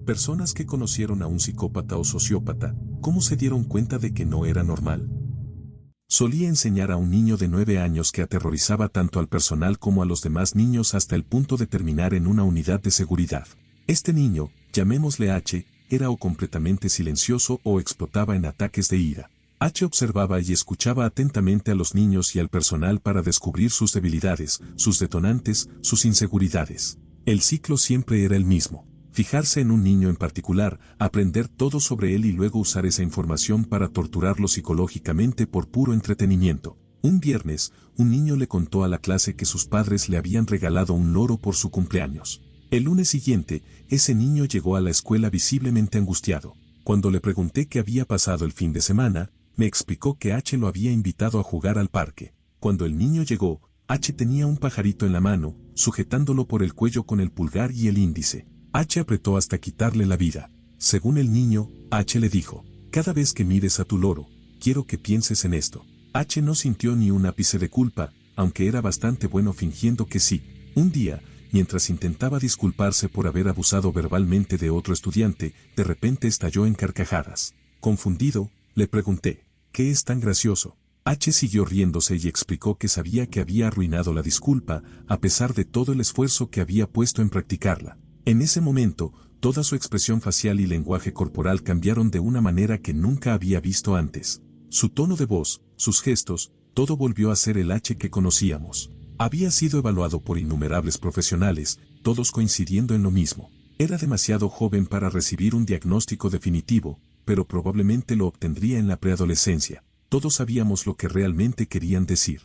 Personas que conocieron a un psicópata o sociópata, ¿cómo se dieron cuenta de que no era normal? Solía enseñar a un niño de 9 años que aterrorizaba tanto al personal como a los demás niños hasta el punto de terminar en una unidad de seguridad. Este niño, llamémosle H, era o completamente silencioso o explotaba en ataques de ira. H observaba y escuchaba atentamente a los niños y al personal para descubrir sus debilidades, sus detonantes, sus inseguridades. El ciclo siempre era el mismo. Fijarse en un niño en particular, aprender todo sobre él y luego usar esa información para torturarlo psicológicamente por puro entretenimiento. Un viernes, un niño le contó a la clase que sus padres le habían regalado un loro por su cumpleaños. El lunes siguiente, ese niño llegó a la escuela visiblemente angustiado. Cuando le pregunté qué había pasado el fin de semana, me explicó que H lo había invitado a jugar al parque. Cuando el niño llegó, H tenía un pajarito en la mano, sujetándolo por el cuello con el pulgar y el índice. H apretó hasta quitarle la vida. Según el niño, H le dijo: cada vez que mires a tu loro, quiero que pienses en esto. H no sintió ni un ápice de culpa, aunque era bastante bueno fingiendo que sí. Un día, mientras intentaba disculparse por haber abusado verbalmente de otro estudiante, de repente estalló en carcajadas. Confundido, le pregunté: ¿qué es tan gracioso? H siguió riéndose y explicó que sabía que había arruinado la disculpa, a pesar de todo el esfuerzo que había puesto en practicarla. En ese momento, toda su expresión facial y lenguaje corporal cambiaron de una manera que nunca había visto antes. Su tono de voz, sus gestos, todo volvió a ser el H que conocíamos. Había sido evaluado por innumerables profesionales, todos coincidiendo en lo mismo. Era demasiado joven para recibir un diagnóstico definitivo, pero probablemente lo obtendría en la preadolescencia. Todos sabíamos lo que realmente querían decir.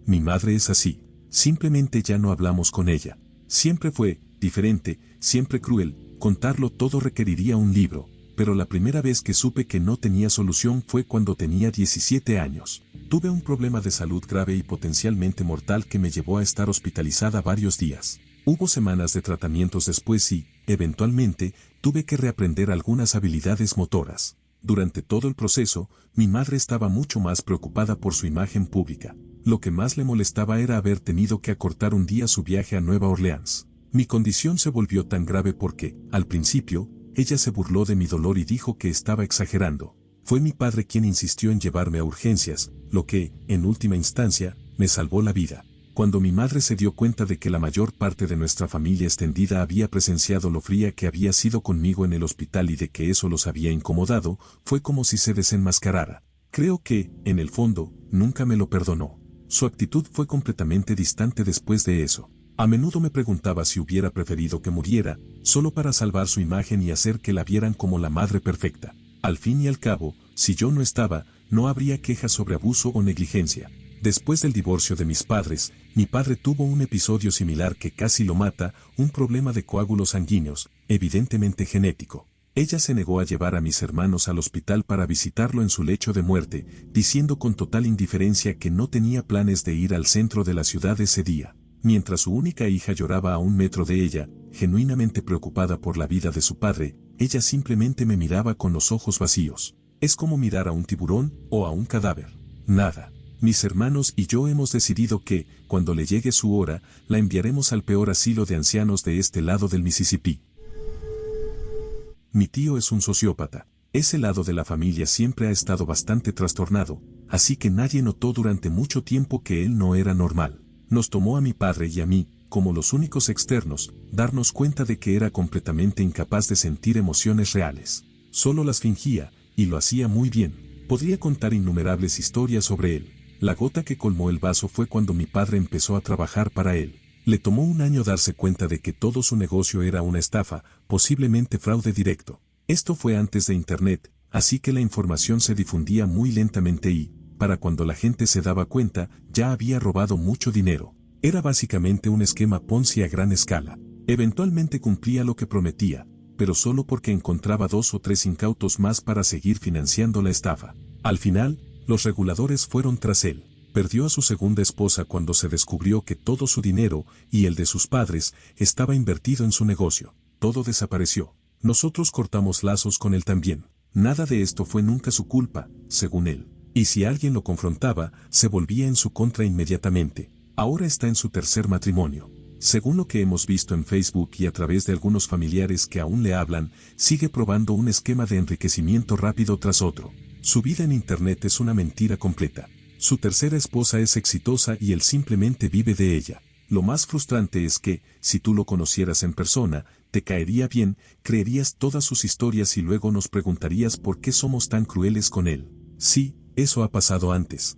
Mi madre es así. Simplemente ya no hablamos con ella. Siempre fue diferente, siempre cruel. Contarlo todo requeriría un libro, pero la primera vez que supe que no tenía solución fue cuando tenía 17 años. Tuve un problema de salud grave y potencialmente mortal que me llevó a estar hospitalizada varios días. Hubo semanas de tratamientos después y, eventualmente, tuve que reaprender algunas habilidades motoras. Durante todo el proceso, mi madre estaba mucho más preocupada por su imagen pública. Lo que más le molestaba era haber tenido que acortar un día su viaje a Nueva Orleans. Mi condición se volvió tan grave porque, al principio, ella se burló de mi dolor y dijo que estaba exagerando. Fue mi padre quien insistió en llevarme a urgencias, lo que, en última instancia, me salvó la vida. Cuando mi madre se dio cuenta de que la mayor parte de nuestra familia extendida había presenciado lo fría que había sido conmigo en el hospital y de que eso los había incomodado, fue como si se desenmascarara. Creo que, en el fondo, nunca me lo perdonó. Su actitud fue completamente distante después de eso. A menudo me preguntaba si hubiera preferido que muriera, solo para salvar su imagen y hacer que la vieran como la madre perfecta. Al fin y al cabo, si yo no estaba, no habría quejas sobre abuso o negligencia. Después del divorcio de mis padres, mi padre tuvo un episodio similar que casi lo mata, un problema de coágulos sanguíneos, evidentemente genético. Ella se negó a llevar a mis hermanos al hospital para visitarlo en su lecho de muerte, diciendo con total indiferencia que no tenía planes de ir al centro de la ciudad ese día. Mientras su única hija lloraba a 1 metro de ella, genuinamente preocupada por la vida de su padre, ella simplemente me miraba con los ojos vacíos. Es como mirar a un tiburón o a un cadáver. Nada. Mis hermanos y yo hemos decidido que, cuando le llegue su hora, la enviaremos al peor asilo de ancianos de este lado del Mississippi. Mi tío es un sociópata. Ese lado de la familia siempre ha estado bastante trastornado, así que nadie notó durante mucho tiempo que él no era normal. Nos tomó a mi padre y a mí, como los únicos externos, darnos cuenta de que era completamente incapaz de sentir emociones reales. Solo las fingía, y lo hacía muy bien. Podría contar innumerables historias sobre él. La gota que colmó el vaso fue cuando mi padre empezó a trabajar para él. Le tomó 1 año darse cuenta de que todo su negocio era una estafa, posiblemente fraude directo. Esto fue antes de Internet, así que la información se difundía muy lentamente y, para cuando la gente se daba cuenta, ya había robado mucho dinero. Era básicamente un esquema Ponzi a gran escala. Eventualmente cumplía lo que prometía, pero solo porque encontraba 2 o 3 incautos más para seguir financiando la estafa. Al final, los reguladores fueron tras él. Perdió a su segunda esposa cuando se descubrió que todo su dinero, y el de sus padres, estaba invertido en su negocio. Todo desapareció. Nosotros cortamos lazos con él también. Nada de esto fue nunca su culpa, según él. Y si alguien lo confrontaba, se volvía en su contra inmediatamente. Ahora está en su 3er matrimonio. Según lo que hemos visto en Facebook y a través de algunos familiares que aún le hablan, sigue probando un esquema de enriquecimiento rápido tras otro. Su vida en Internet es una mentira completa. Su tercera esposa es exitosa y él simplemente vive de ella. Lo más frustrante es que, si tú lo conocieras en persona, te caería bien, creerías todas sus historias y luego nos preguntarías por qué somos tan crueles con él. Sí, eso ha pasado antes.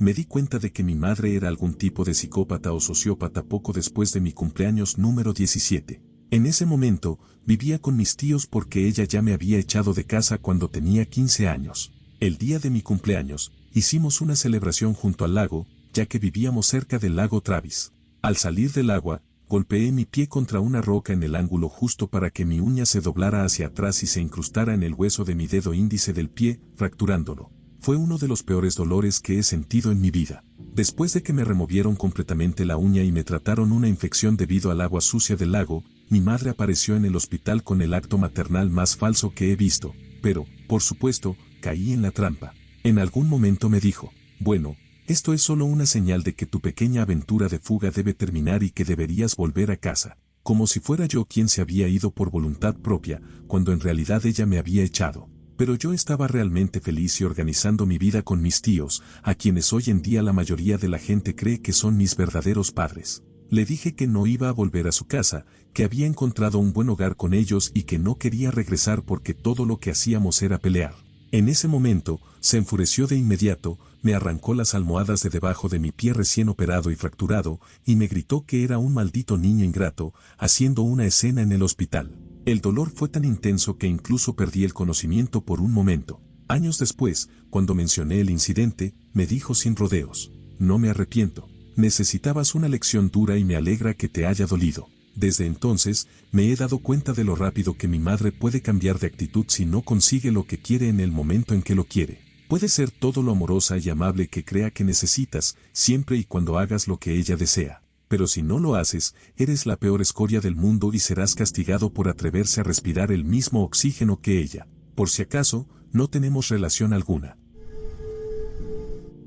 Me di cuenta de que mi madre era algún tipo de psicópata o sociópata poco después de mi cumpleaños número 17. En ese momento, vivía con mis tíos porque ella ya me había echado de casa cuando tenía 15 años. El día de mi cumpleaños, hicimos una celebración junto al lago, ya que vivíamos cerca del lago Travis. Al salir del agua, golpeé mi pie contra una roca en el ángulo justo para que mi uña se doblara hacia atrás y se incrustara en el hueso de mi dedo índice del pie, fracturándolo. Fue uno de los peores dolores que he sentido en mi vida. Después de que me removieron completamente la uña y me trataron una infección debido al agua sucia del lago, mi madre apareció en el hospital con el acto maternal más falso que he visto, pero, por supuesto, caí en la trampa. En algún momento me dijo, bueno, esto es solo una señal de que tu pequeña aventura de fuga debe terminar y que deberías volver a casa, como si fuera yo quien se había ido por voluntad propia, cuando en realidad ella me había echado. Pero yo estaba realmente feliz y organizando mi vida con mis tíos, a quienes hoy en día la mayoría de la gente cree que son mis verdaderos padres. Le dije que no iba a volver a su casa, que había encontrado un buen hogar con ellos y que no quería regresar porque todo lo que hacíamos era pelear. En ese momento, se enfureció de inmediato, me arrancó las almohadas de debajo de mi pie recién operado y fracturado, y me gritó que era un maldito niño ingrato, haciendo una escena en el hospital. El dolor fue tan intenso que incluso perdí el conocimiento por un momento. Años después, cuando mencioné el incidente, me dijo sin rodeos, no me arrepiento. Necesitabas una lección dura y me alegra que te haya dolido. Desde entonces, me he dado cuenta de lo rápido que mi madre puede cambiar de actitud si no consigue lo que quiere en el momento en que lo quiere. Puede ser todo lo amorosa y amable que crea que necesitas, siempre y cuando hagas lo que ella desea. Pero si no lo haces, eres la peor escoria del mundo y serás castigado por atreverse a respirar el mismo oxígeno que ella. Por si acaso, no tenemos relación alguna.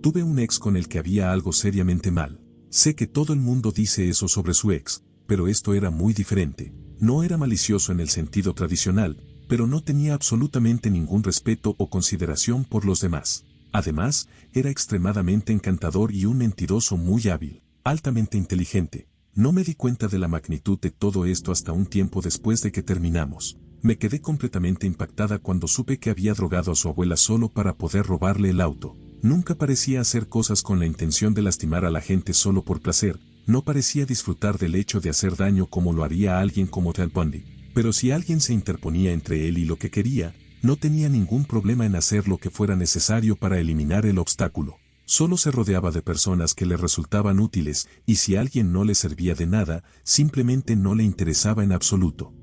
Tuve un ex con el que había algo seriamente mal. Sé que todo el mundo dice eso sobre su ex, pero esto era muy diferente. No era malicioso en el sentido tradicional, pero no tenía absolutamente ningún respeto o consideración por los demás. Además, era extremadamente encantador y un mentiroso muy hábil. Altamente inteligente. No me di cuenta de la magnitud de todo esto hasta un tiempo después de que terminamos. Me quedé completamente impactada cuando supe que había drogado a su abuela solo para poder robarle el auto. Nunca parecía hacer cosas con la intención de lastimar a la gente solo por placer, no parecía disfrutar del hecho de hacer daño como lo haría a alguien como Ted Bundy. Pero si alguien se interponía entre él y lo que quería, no tenía ningún problema en hacer lo que fuera necesario para eliminar el obstáculo. Solo se rodeaba de personas que le resultaban útiles, y si alguien no le servía de nada, simplemente no le interesaba en absoluto.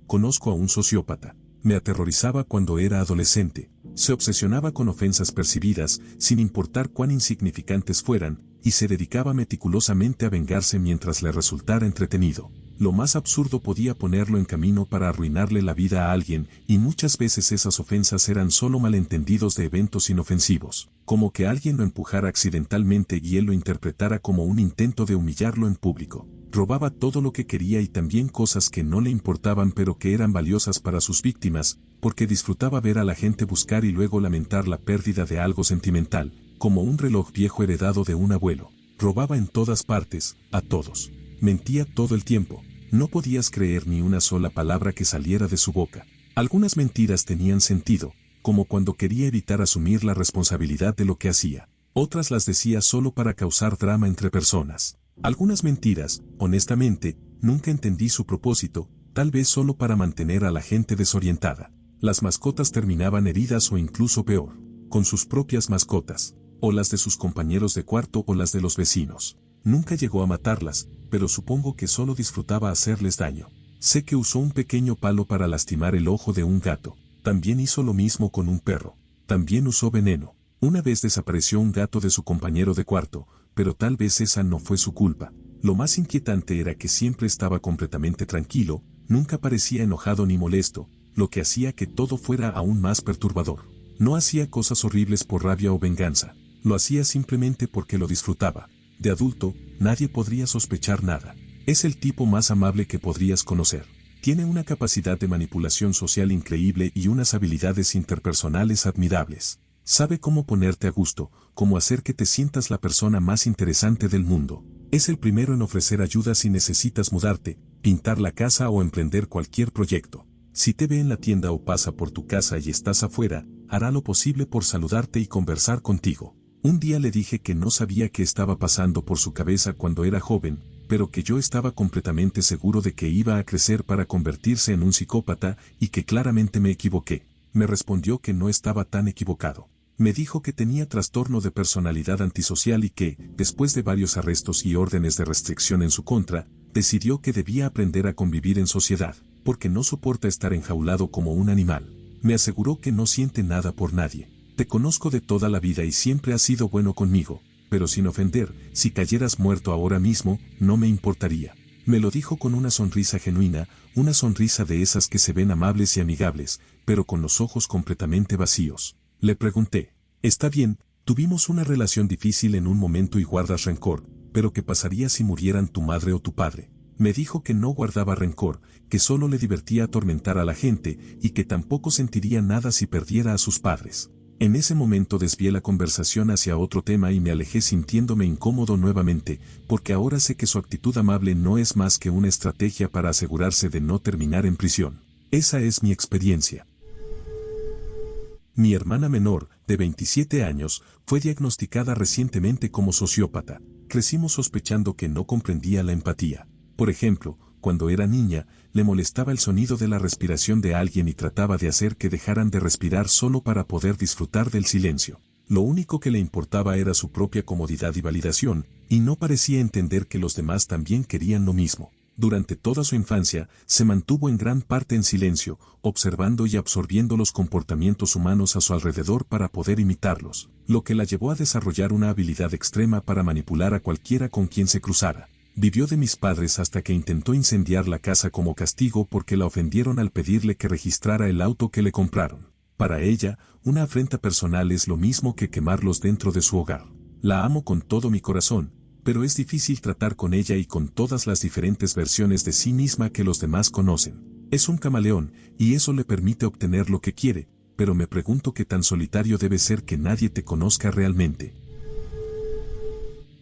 Conozco a un sociópata. Me aterrorizaba cuando era adolescente. Se obsesionaba con ofensas percibidas, sin importar cuán insignificantes fueran, y se dedicaba meticulosamente a vengarse mientras le resultara entretenido. Lo más absurdo podía ponerlo en camino para arruinarle la vida a alguien, y muchas veces esas ofensas eran solo malentendidos de eventos inofensivos, como que alguien lo empujara accidentalmente y él lo interpretara como un intento de humillarlo en público. Robaba todo lo que quería y también cosas que no le importaban pero que eran valiosas para sus víctimas, porque disfrutaba ver a la gente buscar y luego lamentar la pérdida de algo sentimental, como un reloj viejo heredado de un abuelo. Robaba en todas partes, a todos. Mentía todo el tiempo. No podías creer ni una sola palabra que saliera de su boca. Algunas mentiras tenían sentido, como cuando quería evitar asumir la responsabilidad de lo que hacía. Otras las decía solo para causar drama entre personas. Algunas mentiras, honestamente, nunca entendí su propósito, tal vez solo para mantener a la gente desorientada. Las mascotas terminaban heridas o incluso peor, con sus propias mascotas, o las de sus compañeros de cuarto o las de los vecinos. Nunca llegó a matarlas, pero supongo que solo disfrutaba hacerles daño. Sé que usó un pequeño palo para lastimar el ojo de un gato. También hizo lo mismo con un perro. También usó veneno. Una vez desapareció un gato de su compañero de cuarto, pero tal vez esa no fue su culpa. Lo más inquietante era que siempre estaba completamente tranquilo, nunca parecía enojado ni molesto, lo que hacía que todo fuera aún más perturbador. No hacía cosas horribles por rabia o venganza, lo hacía simplemente porque lo disfrutaba. De adulto, nadie podría sospechar nada. Es el tipo más amable que podrías conocer. Tiene una capacidad de manipulación social increíble y unas habilidades interpersonales admirables. Sabe cómo ponerte a gusto, cómo hacer que te sientas la persona más interesante del mundo. Es el primero en ofrecer ayuda si necesitas mudarte, pintar la casa o emprender cualquier proyecto. Si te ve en la tienda o pasa por tu casa y estás afuera, hará lo posible por saludarte y conversar contigo. Un día le dije que no sabía qué estaba pasando por su cabeza cuando era joven, pero que yo estaba completamente seguro de que iba a crecer para convertirse en un psicópata y que claramente me equivoqué. Me respondió que no estaba tan equivocado. Me dijo que tenía trastorno de personalidad antisocial y que, después de varios arrestos y órdenes de restricción en su contra, decidió que debía aprender a convivir en sociedad, porque no soporta estar enjaulado como un animal. Me aseguró que no siente nada por nadie. Te conozco de toda la vida y siempre has sido bueno conmigo, pero sin ofender, si cayeras muerto ahora mismo, no me importaría. Me lo dijo con una sonrisa genuina, una sonrisa de esas que se ven amables y amigables, pero con los ojos completamente vacíos. Le pregunté, está bien, tuvimos una relación difícil en un momento y guardas rencor, pero ¿qué pasaría si murieran tu madre o tu padre? Me dijo que no guardaba rencor, que solo le divertía atormentar a la gente y que tampoco sentiría nada si perdiera a sus padres. En ese momento desvié la conversación hacia otro tema y me alejé sintiéndome incómodo nuevamente, porque ahora sé que su actitud amable no es más que una estrategia para asegurarse de no terminar en prisión. Esa es mi experiencia. Mi hermana menor, de 27 años, fue diagnosticada recientemente como sociópata. Crecimos sospechando que no comprendía la empatía. Por ejemplo, cuando era niña, le molestaba el sonido de la respiración de alguien y trataba de hacer que dejaran de respirar solo para poder disfrutar del silencio. Lo único que le importaba era su propia comodidad y validación, y no parecía entender que los demás también querían lo mismo. Durante toda su infancia, se mantuvo en gran parte en silencio, observando y absorbiendo los comportamientos humanos a su alrededor para poder imitarlos, lo que la llevó a desarrollar una habilidad extrema para manipular a cualquiera con quien se cruzara. Vivió de mis padres hasta que intentó incendiar la casa como castigo porque la ofendieron al pedirle que registrara el auto que le compraron. Para ella, una afrenta personal es lo mismo que quemarlos dentro de su hogar. La amo con todo mi corazón, pero es difícil tratar con ella y con todas las diferentes versiones de sí misma que los demás conocen. Es un camaleón, y eso le permite obtener lo que quiere, pero me pregunto qué tan solitario debe ser que nadie te conozca realmente.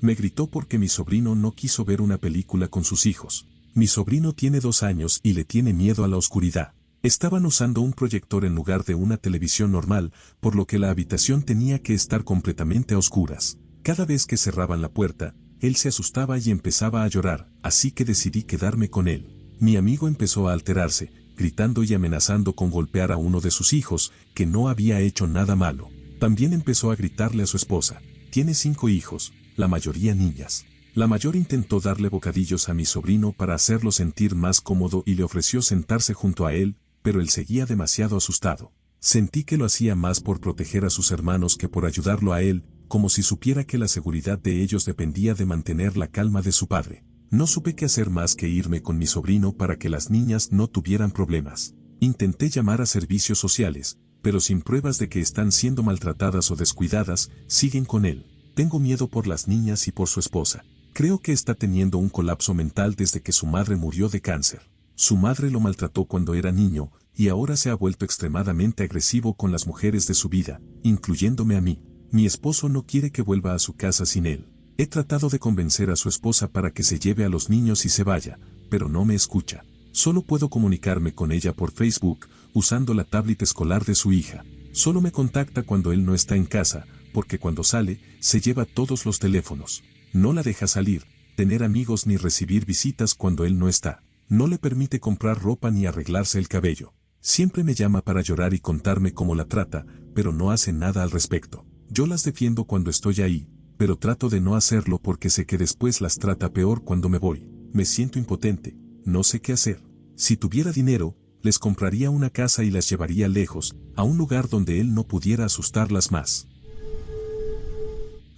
Me gritó porque mi sobrino no quiso ver una película con sus hijos. Mi sobrino tiene 2 años y le tiene miedo a la oscuridad. Estaban usando un proyector en lugar de una televisión normal, por lo que la habitación tenía que estar completamente a oscuras. Cada vez que cerraban la puerta, él se asustaba y empezaba a llorar, así que decidí quedarme con él. Mi amigo empezó a alterarse, gritando y amenazando con golpear a uno de sus hijos, que no había hecho nada malo. También empezó a gritarle a su esposa. Tiene 5 hijos, la mayoría niñas. La mayor intentó darle bocadillos a mi sobrino para hacerlo sentir más cómodo y le ofreció sentarse junto a él, pero él seguía demasiado asustado. Sentí que lo hacía más por proteger a sus hermanos que por ayudarlo a él, como si supiera que la seguridad de ellos dependía de mantener la calma de su padre. No supe qué hacer más que irme con mi sobrino para que las niñas no tuvieran problemas. Intenté llamar a servicios sociales, pero sin pruebas de que están siendo maltratadas o descuidadas, siguen con él. Tengo miedo por las niñas y por su esposa. Creo que está teniendo un colapso mental desde que su madre murió de cáncer. Su madre lo maltrató cuando era niño, y ahora se ha vuelto extremadamente agresivo con las mujeres de su vida, incluyéndome a mí. Mi esposo no quiere que vuelva a su casa sin él. He tratado de convencer a su esposa para que se lleve a los niños y se vaya, pero no me escucha. Solo puedo comunicarme con ella por Facebook, usando la tablet escolar de su hija. Solo me contacta cuando él no está en casa, porque cuando sale, se lleva todos los teléfonos. No la deja salir, tener amigos ni recibir visitas cuando él no está. No le permite comprar ropa ni arreglarse el cabello. Siempre me llama para llorar y contarme cómo la trata, pero no hace nada al respecto. Yo las defiendo cuando estoy ahí, pero trato de no hacerlo porque sé que después las trata peor cuando me voy. Me siento impotente, no sé qué hacer. Si tuviera dinero, les compraría una casa y las llevaría lejos, a un lugar donde él no pudiera asustarlas más.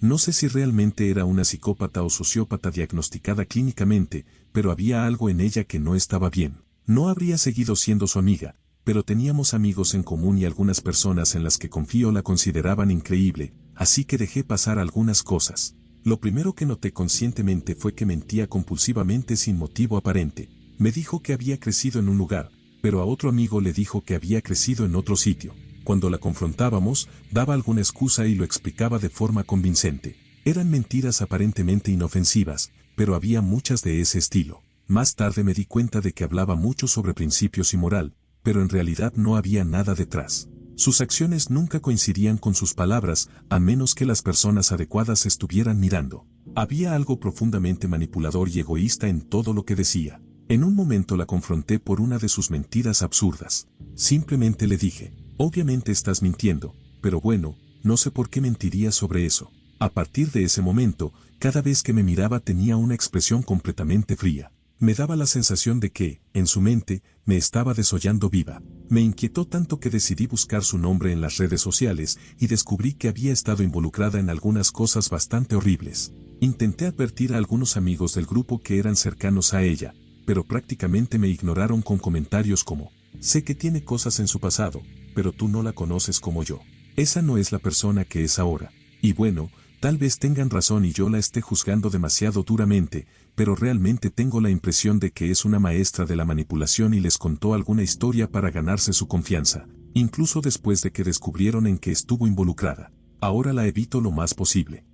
No sé si realmente era una psicópata o sociópata diagnosticada clínicamente, pero había algo en ella que no estaba bien. No habría seguido siendo su amiga, pero teníamos amigos en común y algunas personas en las que confío la consideraban increíble, así que dejé pasar algunas cosas. Lo primero que noté conscientemente fue que mentía compulsivamente sin motivo aparente. Me dijo que había crecido en un lugar, pero a otro amigo le dijo que había crecido en otro sitio. Cuando la confrontábamos, daba alguna excusa y lo explicaba de forma convincente. Eran mentiras aparentemente inofensivas, pero había muchas de ese estilo. Más tarde me di cuenta de que hablaba mucho sobre principios y moral, pero en realidad no había nada detrás. Sus acciones nunca coincidían con sus palabras, a menos que las personas adecuadas estuvieran mirando. Había algo profundamente manipulador y egoísta en todo lo que decía. En un momento la confronté por una de sus mentiras absurdas. Simplemente le dije, obviamente estás mintiendo, pero bueno, no sé por qué mentirías sobre eso. A partir de ese momento, cada vez que me miraba tenía una expresión completamente fría. Me daba la sensación de que, en su mente, me estaba desollando viva. Me inquietó tanto que decidí buscar su nombre en las redes sociales y descubrí que había estado involucrada en algunas cosas bastante horribles. Intenté advertir a algunos amigos del grupo que eran cercanos a ella, pero prácticamente me ignoraron con comentarios como, sé que tiene cosas en su pasado, pero tú no la conoces como yo. Esa no es la persona que es ahora. Y bueno, tal vez tengan razón y yo la esté juzgando demasiado duramente, pero realmente tengo la impresión de que es una maestra de la manipulación y les contó alguna historia para ganarse su confianza, incluso después de que descubrieron en que estuvo involucrada. Ahora la evito lo más posible.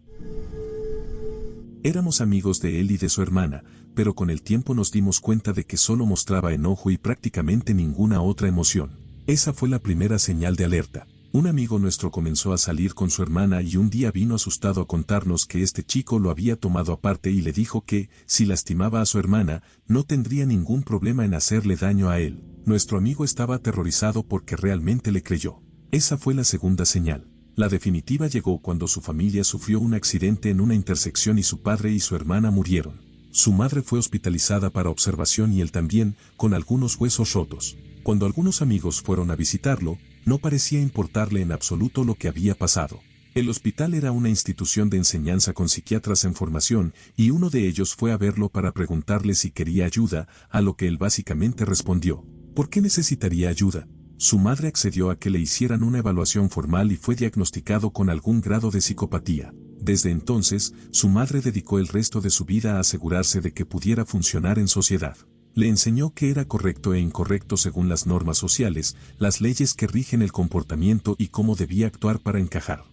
Éramos amigos de él y de su hermana, pero con el tiempo nos dimos cuenta de que solo mostraba enojo y prácticamente ninguna otra emoción. Esa fue la primera señal de alerta. Un amigo nuestro comenzó a salir con su hermana y un día vino asustado a contarnos que este chico lo había tomado aparte y le dijo que, si lastimaba a su hermana, no tendría ningún problema en hacerle daño a él. Nuestro amigo estaba aterrorizado porque realmente le creyó. Esa fue la segunda señal. La definitiva llegó cuando su familia sufrió un accidente en una intersección y su padre y su hermana murieron. Su madre fue hospitalizada para observación y él también, con algunos huesos rotos. Cuando algunos amigos fueron a visitarlo, no parecía importarle en absoluto lo que había pasado. El hospital era una institución de enseñanza con psiquiatras en formación y uno de ellos fue a verlo para preguntarle si quería ayuda, a lo que él básicamente respondió, ¿por qué necesitaría ayuda? Su madre accedió a que le hicieran una evaluación formal y fue diagnosticado con algún grado de psicopatía. Desde entonces, su madre dedicó el resto de su vida a asegurarse de que pudiera funcionar en sociedad. Le enseñó que era correcto e incorrecto según las normas sociales, las leyes que rigen el comportamiento y cómo debía actuar para encajar.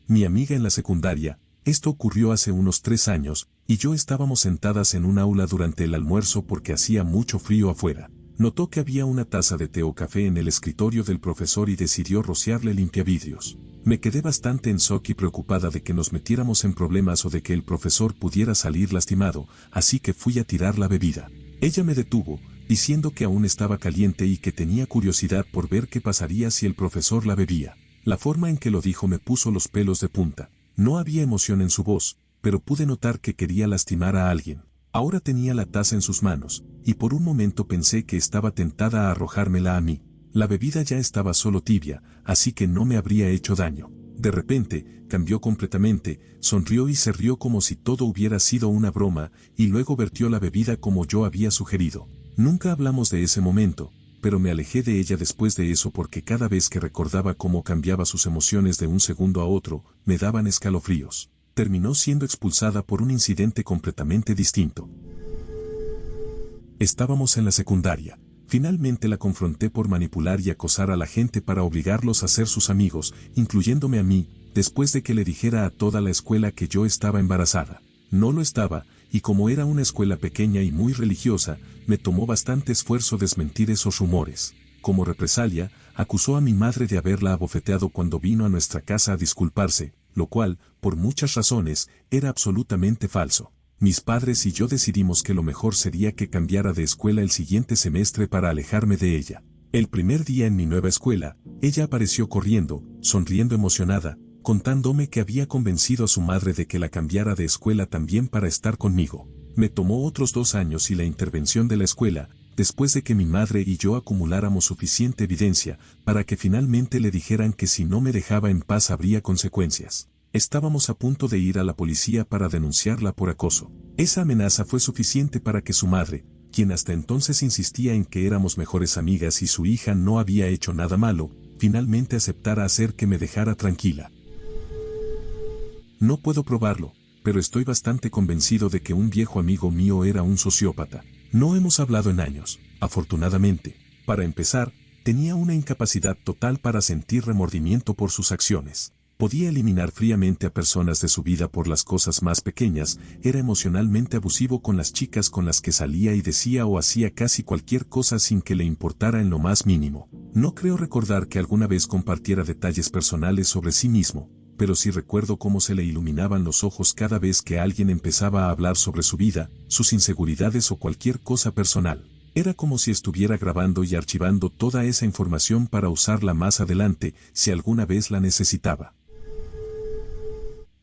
Mi amiga en la secundaria, esto ocurrió hace unos 3 años, y yo estábamos sentadas en un aula durante el almuerzo porque hacía mucho frío afuera. Notó que había una taza de té o café en el escritorio del profesor y decidió rociarle limpiavidrios. Me quedé bastante en shock y preocupada de que nos metiéramos en problemas o de que el profesor pudiera salir lastimado, así que fui a tirar la bebida. Ella me detuvo, diciendo que aún estaba caliente y que tenía curiosidad por ver qué pasaría si el profesor la bebía. La forma en que lo dijo me puso los pelos de punta. No había emoción en su voz, pero pude notar que quería lastimar a alguien. Ahora tenía la taza en sus manos, y por un momento pensé que estaba tentada a arrojármela a mí. La bebida ya estaba solo tibia, así que no me habría hecho daño. De repente, cambió completamente, sonrió y se rió como si todo hubiera sido una broma, y luego vertió la bebida como yo había sugerido. Nunca hablamos de ese momento, pero me alejé de ella después de eso porque cada vez que recordaba cómo cambiaba sus emociones de un segundo a otro, me daban escalofríos. Terminó siendo expulsada por un incidente completamente distinto. Estábamos en la secundaria. Finalmente la confronté por manipular y acosar a la gente para obligarlos a ser sus amigos, incluyéndome a mí, después de que le dijera a toda la escuela que yo estaba embarazada. No lo estaba, y como era una escuela pequeña y muy religiosa, me tomó bastante esfuerzo desmentir esos rumores. Como represalia, acusó a mi madre de haberla abofeteado cuando vino a nuestra casa a disculparse, lo cual, por muchas razones, era absolutamente falso. Mis padres y yo decidimos que lo mejor sería que cambiara de escuela el siguiente semestre para alejarme de ella. El primer día en mi nueva escuela, ella apareció corriendo, sonriendo emocionada, contándome que había convencido a su madre de que la cambiara de escuela también para estar conmigo. Me tomó otros 2 años y la intervención de la escuela, después de que mi madre y yo acumuláramos suficiente evidencia, para que finalmente le dijeran que si no me dejaba en paz habría consecuencias. Estábamos a punto de ir a la policía para denunciarla por acoso. Esa amenaza fue suficiente para que su madre, quien hasta entonces insistía en que éramos mejores amigas y su hija no había hecho nada malo, finalmente aceptara hacer que me dejara tranquila. No puedo probarlo, pero estoy bastante convencido de que un viejo amigo mío era un sociópata. No hemos hablado en años, afortunadamente. Para empezar, tenía una incapacidad total para sentir remordimiento por sus acciones. Podía eliminar fríamente a personas de su vida por las cosas más pequeñas, era emocionalmente abusivo con las chicas con las que salía y decía o hacía casi cualquier cosa sin que le importara en lo más mínimo. No creo recordar que alguna vez compartiera detalles personales sobre sí mismo, pero sí recuerdo cómo se le iluminaban los ojos cada vez que alguien empezaba a hablar sobre su vida, sus inseguridades o cualquier cosa personal. Era como si estuviera grabando y archivando toda esa información para usarla más adelante, si alguna vez la necesitaba.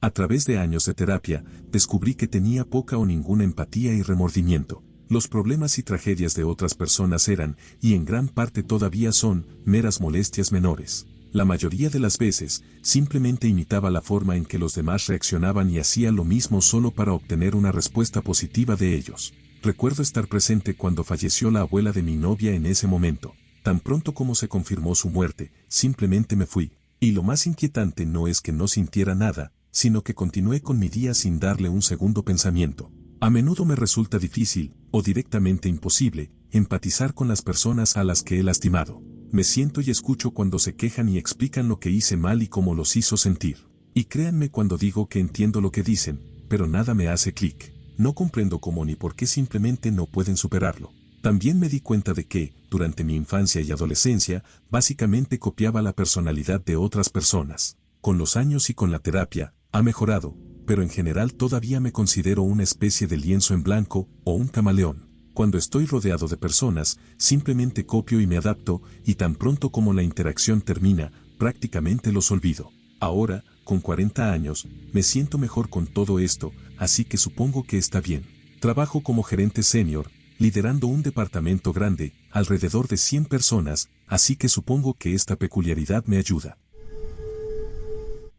A través de años de terapia, descubrí que tenía poca o ninguna empatía y remordimiento. Los problemas y tragedias de otras personas eran, y en gran parte todavía son, meras molestias menores. La mayoría de las veces, simplemente imitaba la forma en que los demás reaccionaban y hacía lo mismo solo para obtener una respuesta positiva de ellos. Recuerdo estar presente cuando falleció la abuela de mi novia en ese momento. Tan pronto como se confirmó su muerte, simplemente me fui. Y lo más inquietante no es que no sintiera nada, sino que continué con mi día sin darle un segundo pensamiento. A menudo me resulta difícil, o directamente imposible, empatizar con las personas a las que he lastimado. Me siento y escucho cuando se quejan y explican lo que hice mal y cómo los hizo sentir. Y créanme cuando digo que entiendo lo que dicen, pero nada me hace clic. No comprendo cómo ni por qué simplemente no pueden superarlo. También me di cuenta de que, durante mi infancia y adolescencia, básicamente copiaba la personalidad de otras personas. Con los años y con la terapia, ha mejorado, pero en general todavía me considero una especie de lienzo en blanco o un camaleón. Cuando estoy rodeado de personas, simplemente copio y me adapto, y tan pronto como la interacción termina, prácticamente los olvido. Ahora, con 40 años, me siento mejor con todo esto, así que supongo que está bien. Trabajo como gerente senior, liderando un departamento grande, alrededor de 100 personas, así que supongo que esta peculiaridad me ayuda.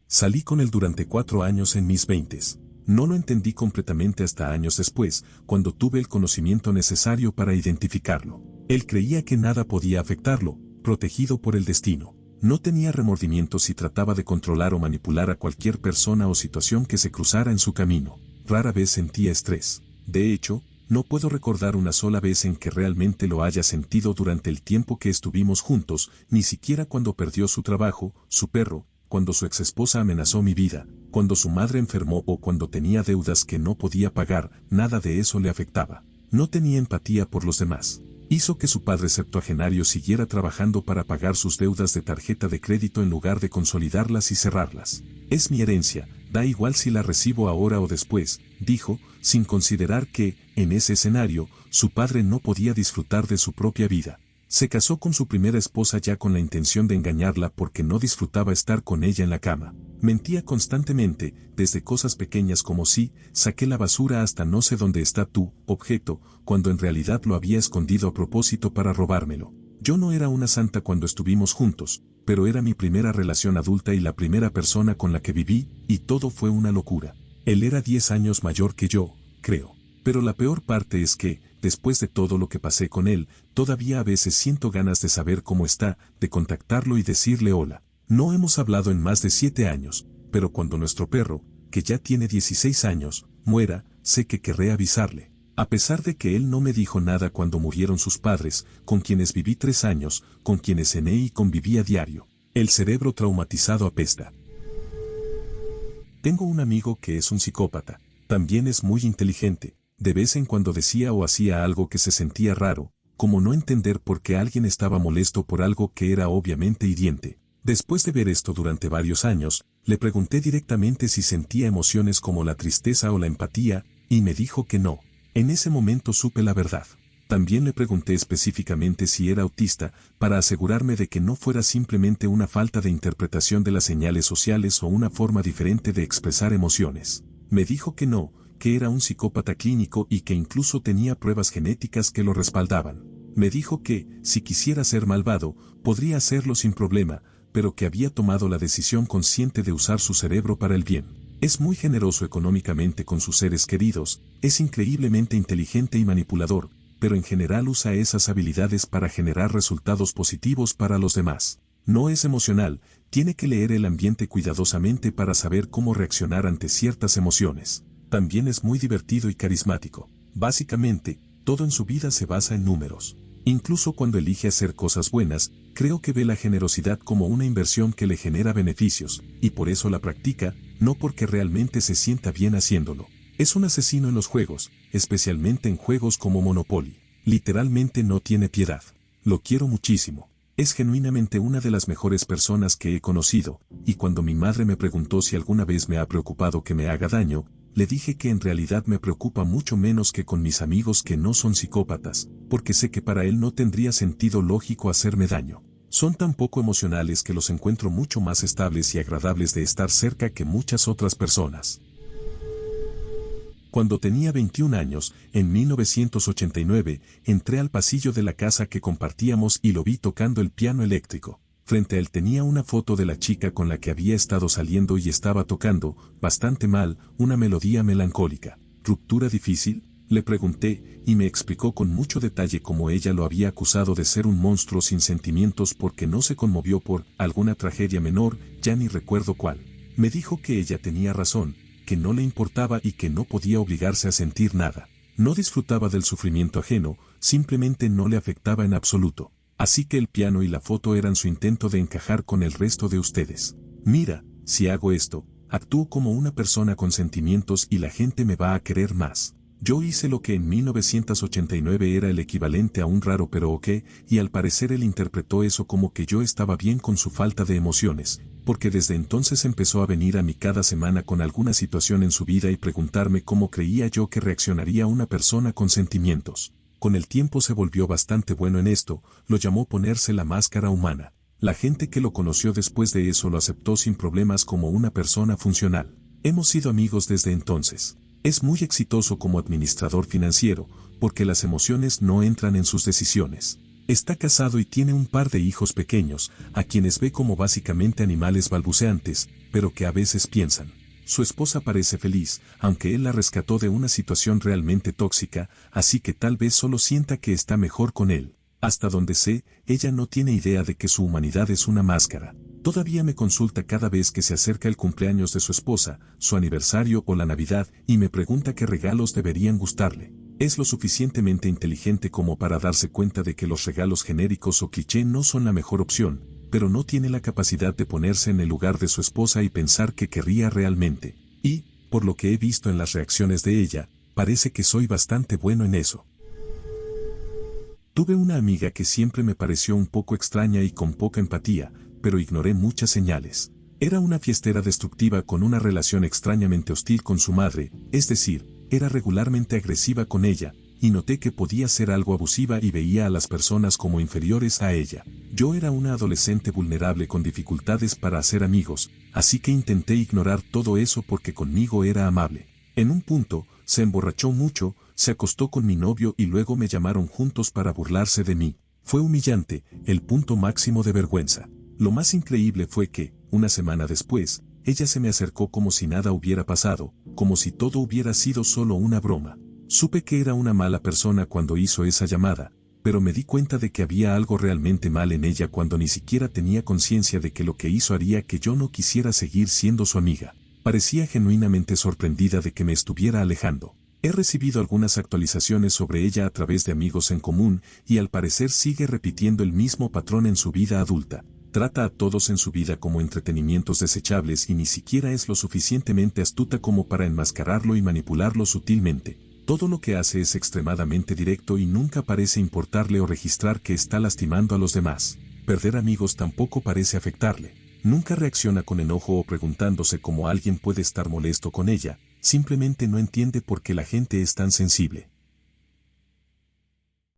Salí con él durante 4 años en mis 20s. No lo entendí completamente hasta años después, cuando tuve el conocimiento necesario para identificarlo. Él creía que nada podía afectarlo, protegido por el destino. No tenía remordimientos y trataba de controlar o manipular a cualquier persona o situación que se cruzara en su camino. Rara vez sentía estrés. De hecho, no puedo recordar una sola vez en que realmente lo haya sentido durante el tiempo que estuvimos juntos, ni siquiera cuando perdió su trabajo, su perro, cuando su exesposa amenazó mi vida, cuando su madre enfermó o cuando tenía deudas que no podía pagar, nada de eso le afectaba. No tenía empatía por los demás. Hizo que su padre septuagenario siguiera trabajando para pagar sus deudas de tarjeta de crédito en lugar de consolidarlas y cerrarlas. Es mi herencia, da igual si la recibo ahora o después, dijo, sin considerar que, en ese escenario, su padre no podía disfrutar de su propia vida. Se casó con su primera esposa ya con la intención de engañarla porque no disfrutaba estar con ella en la cama. Mentía constantemente, desde cosas pequeñas como sí, saqué la basura hasta no sé dónde está tu objeto, cuando en realidad lo había escondido a propósito para robármelo. Yo no era una santa cuando estuvimos juntos, pero era mi primera relación adulta y la primera persona con la que viví, y todo fue una locura. Él era 10 años mayor que yo, creo. Pero la peor parte es que, después de todo lo que pasé con él, todavía a veces siento ganas de saber cómo está, de contactarlo y decirle hola. No hemos hablado en más de 7 años, pero cuando nuestro perro, que ya tiene 16 años, muera, sé que querré avisarle. A pesar de que él no me dijo nada cuando murieron sus padres, con quienes viví 3 años, con quienes cené y conviví a diario. El cerebro traumatizado apesta. Tengo un amigo que es un psicópata. También es muy inteligente. De vez en cuando decía o hacía algo que se sentía raro, como no entender por qué alguien estaba molesto por algo que era obviamente hiriente. Después de ver esto durante varios años, le pregunté directamente si sentía emociones como la tristeza o la empatía, y me dijo que no. En ese momento supe la verdad. También le pregunté específicamente si era autista, para asegurarme de que no fuera simplemente una falta de interpretación de las señales sociales o una forma diferente de expresar emociones. Me dijo que no, que era un psicópata clínico y que incluso tenía pruebas genéticas que lo respaldaban. Me dijo que, si quisiera ser malvado, podría hacerlo sin problema, pero que había tomado la decisión consciente de usar su cerebro para el bien. Es muy generoso económicamente con sus seres queridos, es increíblemente inteligente y manipulador, pero en general usa esas habilidades para generar resultados positivos para los demás. No es emocional, tiene que leer el ambiente cuidadosamente para saber cómo reaccionar ante ciertas emociones. También es muy divertido y carismático. Básicamente, todo en su vida se basa en números. Incluso cuando elige hacer cosas buenas, creo que ve la generosidad como una inversión que le genera beneficios, y por eso la practica, no porque realmente se sienta bien haciéndolo. Es un asesino en los juegos, especialmente en juegos como Monopoly. Literalmente no tiene piedad. Lo quiero muchísimo. Es genuinamente una de las mejores personas que he conocido, y cuando mi madre me preguntó si alguna vez me ha preocupado que me haga daño, le dije que en realidad me preocupa mucho menos que con mis amigos que no son psicópatas, porque sé que para él no tendría sentido lógico hacerme daño. Son tan poco emocionales que los encuentro mucho más estables y agradables de estar cerca que muchas otras personas. Cuando tenía 21 años, en 1989, entré al pasillo de la casa que compartíamos y lo vi tocando el piano eléctrico. Frente a él tenía una foto de la chica con la que había estado saliendo y estaba tocando, bastante mal, una melodía melancólica. ¿Ruptura difícil?, le pregunté, y me explicó con mucho detalle cómo ella lo había acusado de ser un monstruo sin sentimientos porque no se conmovió por alguna tragedia menor, ya ni recuerdo cuál. Me dijo que ella tenía razón, que no le importaba y que no podía obligarse a sentir nada. No disfrutaba del sufrimiento ajeno, simplemente no le afectaba en absoluto. Así que el piano y la foto eran su intento de encajar con el resto de ustedes. Mira, si hago esto, actúo como una persona con sentimientos y la gente me va a querer más. Yo hice lo que en 1989 era el equivalente a un raro pero ok, y al parecer él interpretó eso como que yo estaba bien con su falta de emociones, porque desde entonces empezó a venir a mí cada semana con alguna situación en su vida y preguntarme cómo creía yo que reaccionaría una persona con sentimientos. Con el tiempo se volvió bastante bueno en esto, lo llamó ponerse la máscara humana. La gente que lo conoció después de eso lo aceptó sin problemas como una persona funcional. Hemos sido amigos desde entonces. Es muy exitoso como administrador financiero, porque las emociones no entran en sus decisiones. Está casado y tiene un par de hijos pequeños, a quienes ve como básicamente animales balbuceantes, pero que a veces piensan. Su esposa parece feliz, aunque él la rescató de una situación realmente tóxica, así que tal vez solo sienta que está mejor con él. Hasta donde sé, ella no tiene idea de que su humanidad es una máscara. Todavía me consulta cada vez que se acerca el cumpleaños de su esposa, su aniversario o la Navidad, y me pregunta qué regalos deberían gustarle. Es lo suficientemente inteligente como para darse cuenta de que los regalos genéricos o cliché no son la mejor opción, pero no tiene la capacidad de ponerse en el lugar de su esposa y pensar qué querría realmente. Y, por lo que he visto en las reacciones de ella, parece que soy bastante bueno en eso. Tuve una amiga que siempre me pareció un poco extraña y con poca empatía, pero ignoré muchas señales. Era una fiestera destructiva con una relación extrañamente hostil con su madre, es decir, era regularmente agresiva con ella, y noté que podía ser algo abusiva y veía a las personas como inferiores a ella. Yo era una adolescente vulnerable con dificultades para hacer amigos, así que intenté ignorar todo eso porque conmigo era amable. En un punto, se emborrachó mucho, se acostó con mi novio y luego me llamaron juntos para burlarse de mí. Fue humillante, el punto máximo de vergüenza. Lo más increíble fue que, una semana después, ella se me acercó como si nada hubiera pasado, como si todo hubiera sido solo una broma. Supe que era una mala persona cuando hizo esa llamada, pero me di cuenta de que había algo realmente mal en ella cuando ni siquiera tenía conciencia de que lo que hizo haría que yo no quisiera seguir siendo su amiga. Parecía genuinamente sorprendida de que me estuviera alejando. He recibido algunas actualizaciones sobre ella a través de amigos en común y al parecer sigue repitiendo el mismo patrón en su vida adulta. Trata a todos en su vida como entretenimientos desechables y ni siquiera es lo suficientemente astuta como para enmascararlo y manipularlo sutilmente. Todo lo que hace es extremadamente directo y nunca parece importarle o registrar que está lastimando a los demás. Perder amigos tampoco parece afectarle. Nunca reacciona con enojo o preguntándose cómo alguien puede estar molesto con ella, simplemente no entiende por qué la gente es tan sensible.